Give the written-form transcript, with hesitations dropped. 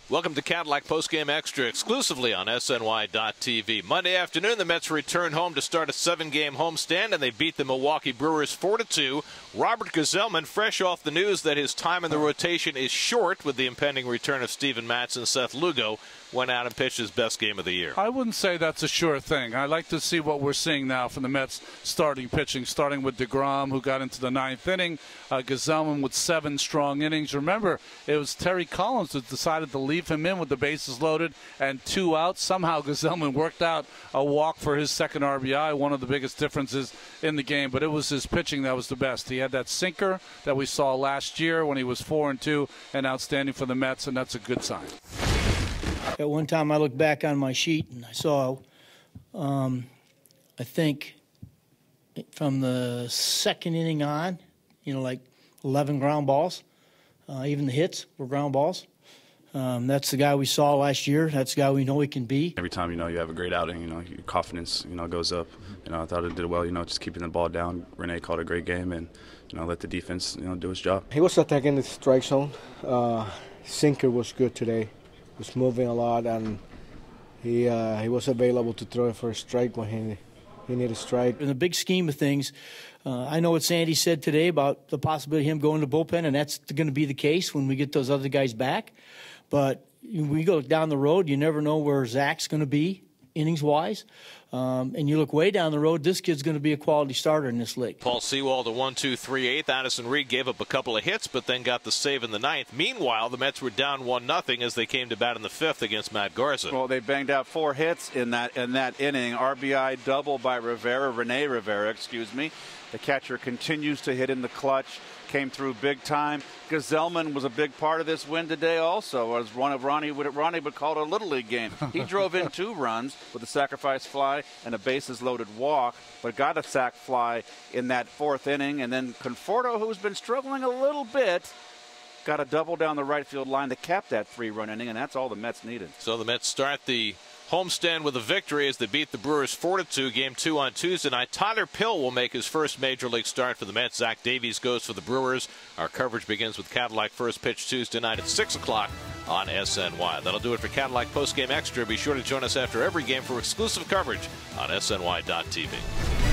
Welcome to Cadillac Postgame Extra, exclusively on SNY.TV. Monday afternoon, the Mets return home to start a 7-game homestand, and they beat the Milwaukee Brewers 4-2. Robert Gsellman, fresh off the news that his time in the rotation is short with the impending return of Steven Matz and Seth Lugo, went out and pitched his best game of the year. I wouldn't say that's a sure thing. I like to see what we're seeing now from the Mets starting pitching, starting with DeGrom, who got into the 9th inning. Gsellman with 7 strong innings. Remember, it was Terry Collins that decided to leave him in with the bases loaded and 2 outs. Somehow Gsellman worked out a walk for his second RBI, one of the biggest differences in the game. But it was his pitching that was the best. He had that sinker that we saw last year when he was 4-2 and outstanding for the Mets, and that's a good sign. At one time, I looked back on my sheet and I saw, I think, from the 2nd inning on, like 11 ground balls. Even the hits were ground balls. That's the guy we saw last year. That's the guy we know he can be. Every time, you have a great outing, your confidence, goes up. I thought it did well, just keeping the ball down. Rene called a great game and, let the defense, do its job. He was attacking the strike zone. Sinker was good today. Was moving a lot, and he was available to throw it for a strike when he needed a strike. In the big scheme of things, I know what Sandy said today about the possibility of him going to bullpen, and that's going to be the case when we get those other guys back. But we go down the road, you never know where Zach's going to be innings-wise. And you look way down the road, this kid's going to be a quality starter in this league. Paul Sewald to 1-2-3-8. Addison Reed gave up a couple of hits, but then got the save in the 9th. Meanwhile, the Mets were down 1-0 as they came to bat in the 5th against Matt Garza. Well, they banged out 4 hits in that inning. RBI double by Rene Rivera, excuse me. The catcher continues to hit in the clutch. Came through big time. Gsellman was a big part of this win today also, as one of Ronnie would call it a Little League game. He drove in 2 runs with a sacrifice fly and a bases-loaded walk, but got a sac fly in that 4th inning. And then Conforto, who's been struggling a little bit, got a double down the right field line to cap that 3-run inning, and that's all the Mets needed. So the Mets start the homestand with a victory as they beat the Brewers 4-2. Game 2 on Tuesday night. Tyler Pill will make his first major league start for the Mets. Zach Davies goes for the Brewers. Our coverage begins with Cadillac first pitch Tuesday night at 6 o'clock on SNY. That'll do it for Cadillac Postgame Extra. Be sure to join us after every game for exclusive coverage on SNY.TV.